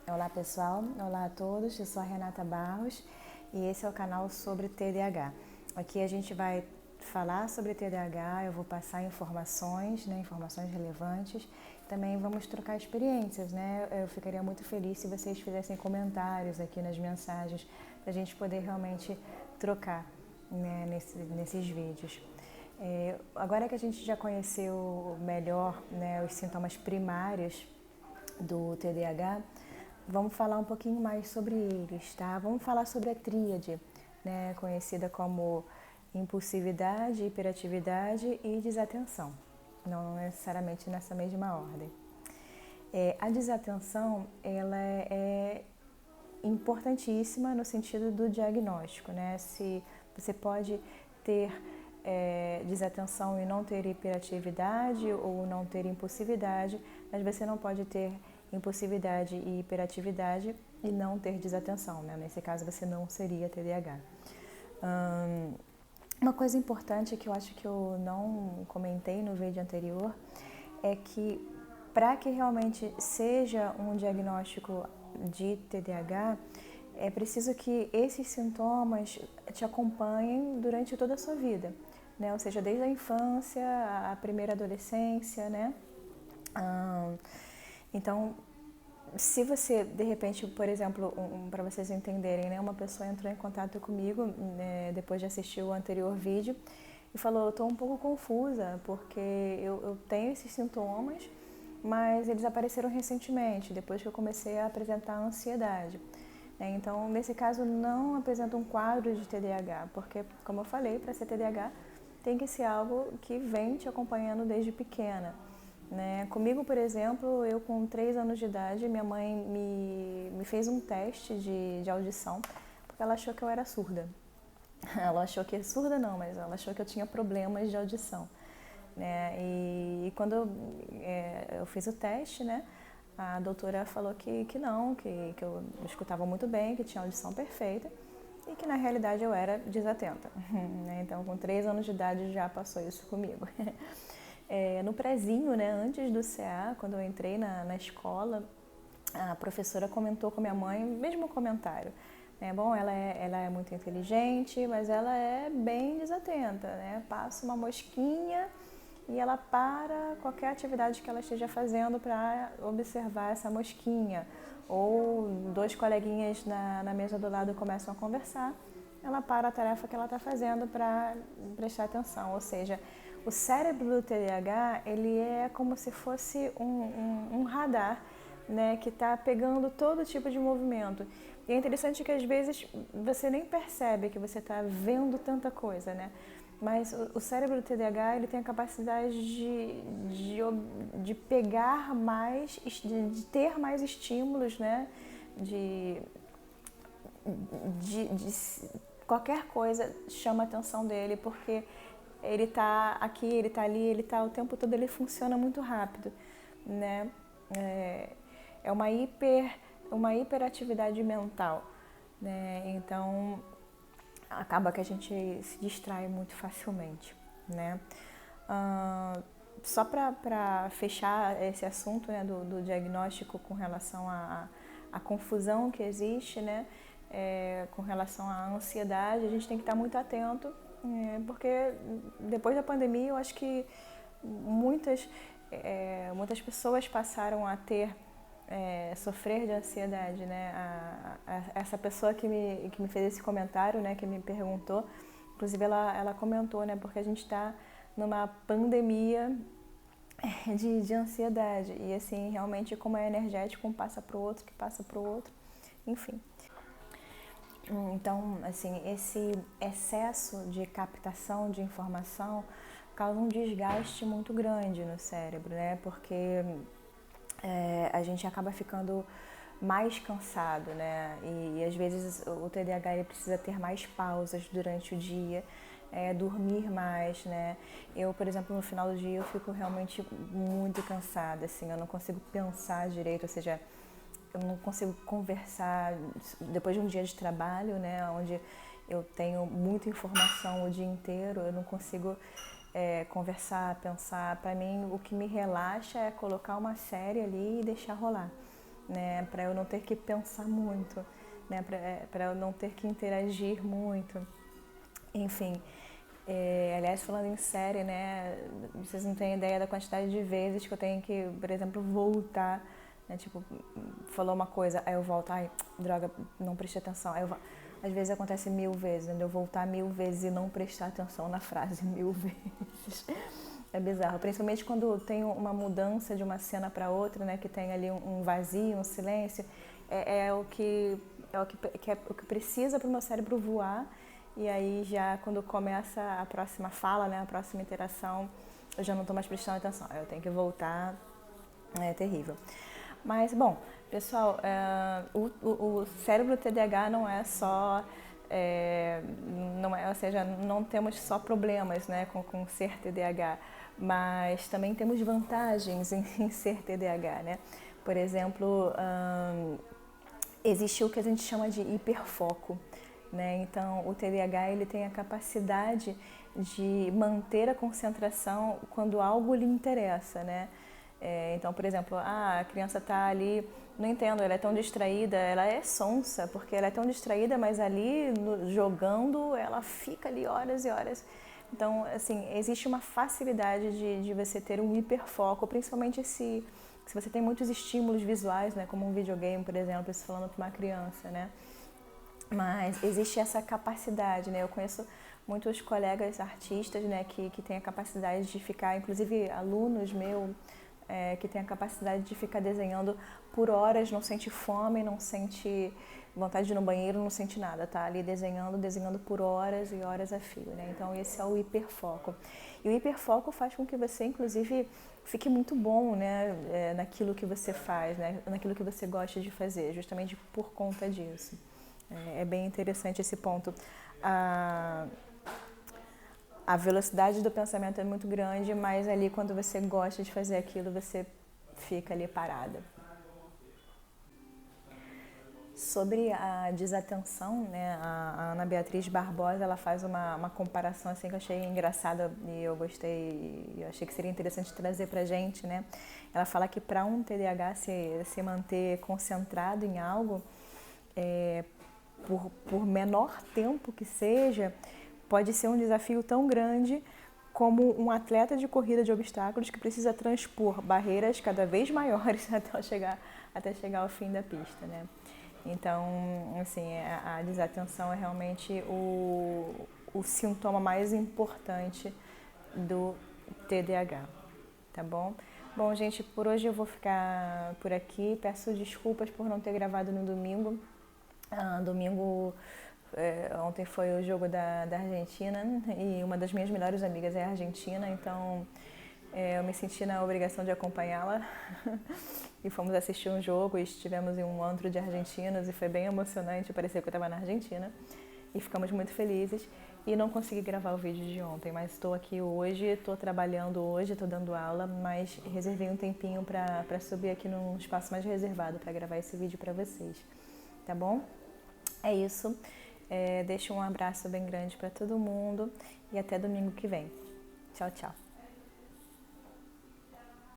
Olá pessoal, olá a todos, eu sou a Renata Barros e esse é o canal sobre TDAH. Aqui a gente vai falar sobre TDAH, eu vou passar informações, informações relevantes, também vamos trocar experiências, Eu ficaria muito feliz se vocês fizessem comentários aqui nas mensagens, para a gente poder realmente trocar nesses vídeos. Agora que a gente já conheceu melhor os sintomas primários do TDAH, vamos falar um pouquinho mais sobre eles, tá? Vamos falar sobre a tríade, conhecida como impulsividade, hiperatividade e desatenção, não necessariamente nessa mesma ordem. A desatenção, ela é importantíssima no sentido do diagnóstico, Se você pode ter desatenção e não ter hiperatividade ou não ter impulsividade, mas você não pode ter impulsividade e hiperatividade e não ter desatenção, Nesse caso você não seria TDAH. Uma coisa importante que eu acho que eu não comentei no vídeo anterior é que para que realmente seja um diagnóstico de TDAH, é preciso que esses sintomas te acompanhem durante toda a sua vida, Ou seja, desde a infância, a primeira adolescência, Então, se você, de repente, por exemplo, para vocês entenderem, uma pessoa entrou em contato comigo depois de assistir o anterior vídeo e falou, eu estou um pouco confusa porque eu tenho esses sintomas, mas eles apareceram recentemente, depois que eu comecei a apresentar ansiedade. Então, nesse caso, não apresenta um quadro de TDAH, porque, como eu falei, para ser TDAH tem que ser algo que vem te acompanhando desde pequena. Comigo, por exemplo, eu com 3 anos de idade, minha mãe me fez um teste de audição, porque ela achou que eu era surda. Ela achou que surda não, mas ela achou que eu tinha problemas de audição. E quando eu fiz o teste, a doutora falou que não, que eu escutava muito bem, que tinha audição perfeita e que na realidade eu era desatenta. Então, com 3 anos de idade já passou isso comigo. No prezinho, antes do CA, quando eu entrei na escola, a professora comentou com minha mãe, mesmo comentário. Bom, ela é muito inteligente, mas ela é bem desatenta, Passa uma mosquinha e ela para qualquer atividade que ela esteja fazendo para observar essa mosquinha. Ou 2 coleguinhas na mesa do lado começam a conversar, ela para a tarefa que ela está fazendo para prestar atenção. Ou seja, o cérebro do TDAH, ele é como se fosse um radar, que está pegando todo tipo de movimento. E é interessante que às vezes você nem percebe que você está vendo tanta coisa, Mas o cérebro do TDAH, ele tem a capacidade de pegar mais, de ter mais estímulos, De qualquer coisa chama a atenção dele, porque ele está aqui, ele está ali, ele está o tempo todo, ele funciona muito rápido, É uma hiperatividade mental, Então, acaba que a gente se distrai muito facilmente, Só para fechar esse assunto, do diagnóstico com relação à confusão que existe, com relação à ansiedade, a gente tem que estar muito atento, porque depois da pandemia eu acho que muitas pessoas passaram a sofrer de ansiedade, essa pessoa que me fez esse comentário, que me perguntou, inclusive ela comentou, porque a gente está numa pandemia de ansiedade e assim, realmente como é energético, um passa para o outro, que passa para o outro, enfim. Então, assim, esse excesso de captação de informação causa um desgaste muito grande no cérebro, Porque a gente acaba ficando mais cansado, E às vezes o TDAH ele precisa ter mais pausas durante o dia, dormir mais, Eu, por exemplo, no final do dia eu fico realmente muito cansada, assim, eu não consigo pensar direito, ou seja, eu não consigo conversar depois de um dia de trabalho, onde eu tenho muita informação o dia inteiro, eu não consigo conversar, pensar. Para mim, o que me relaxa é colocar uma série ali e deixar rolar. né? Para eu não ter que pensar muito, né? Para eu não ter que interagir muito. Enfim, aliás, falando em série, né? Vocês não têm ideia da quantidade de vezes que eu tenho que, por exemplo, voltar, né? Tipo, falou uma coisa, aí eu volto, ai, droga, não prestei atenção. Aí eu volto. Às vezes acontece 1000 vezes, né? Eu voltar 1000 vezes e não prestar atenção na frase 1000 vezes. É bizarro, principalmente quando tem uma mudança de uma cena para outra, né? Que tem ali um vazio, um silêncio. É o que é o que precisa para o meu cérebro voar. E aí já quando começa a próxima fala, né? A próxima interação, eu já não estou mais prestando atenção. Eu tenho que voltar, é terrível. Mas, bom, pessoal, o cérebro TDAH não é só, não é, ou seja, não temos só problemas, né, com ser TDAH, mas também temos vantagens em ser TDAH, né? Por exemplo, existe o que a gente chama de hiperfoco, né? Então, o TDAH ele tem a capacidade de manter a concentração quando algo lhe interessa, né? Então, por exemplo, a criança está ali, não entendo, ela é tão distraída, ela é sonsa, porque ela é tão distraída, mas ali jogando, ela fica ali horas e horas. Então, assim, existe uma facilidade de você ter um hiperfoco, principalmente se você tem muitos estímulos visuais, né, como um videogame, por exemplo, isso falando para uma criança, né? Mas existe essa capacidade, né? Eu conheço muitos colegas artistas, né, que têm a capacidade de ficar, inclusive alunos meus, que têm a capacidade de ficar desenhando por horas, não sente fome, não sente vontade de ir no banheiro, não sente nada, tá ali desenhando por horas e horas a fio, né? Então esse é o hiperfoco. E o hiperfoco faz com que você, inclusive, fique muito bom, né, naquilo que você faz, né, naquilo que você gosta de fazer, justamente por conta disso. É bem interessante esse ponto. A velocidade do pensamento é muito grande, mas ali quando você gosta de fazer aquilo, você fica ali parada. Sobre a desatenção, né, a Ana Beatriz Barbosa, ela faz uma comparação assim que eu achei engraçada e eu gostei, eu achei que seria interessante trazer pra gente, né? Ela fala que para um TDAH se manter concentrado em algo, por menor tempo que seja, pode ser um desafio tão grande como um atleta de corrida de obstáculos que precisa transpor barreiras cada vez maiores até chegar ao fim da pista, né? Então, assim, a desatenção é realmente o sintoma mais importante do TDAH, tá bom? Bom, gente, por hoje eu vou ficar por aqui. Peço desculpas por não ter gravado no domingo. Domingo, ontem foi o jogo da Argentina e uma das minhas melhores amigas é argentina, então eu me senti na obrigação de acompanhá-la e fomos assistir um jogo e estivemos em um antro de argentinos e foi bem emocionante, parecia que eu estava na Argentina e ficamos muito felizes e não consegui gravar o vídeo de ontem, mas estou aqui hoje, estou trabalhando hoje, estou dando aula, mas reservei um tempinho para subir aqui num espaço mais reservado para gravar esse vídeo para vocês, tá bom? É isso, deixo um abraço bem grande para todo mundo e até domingo que vem. Tchau, tchau.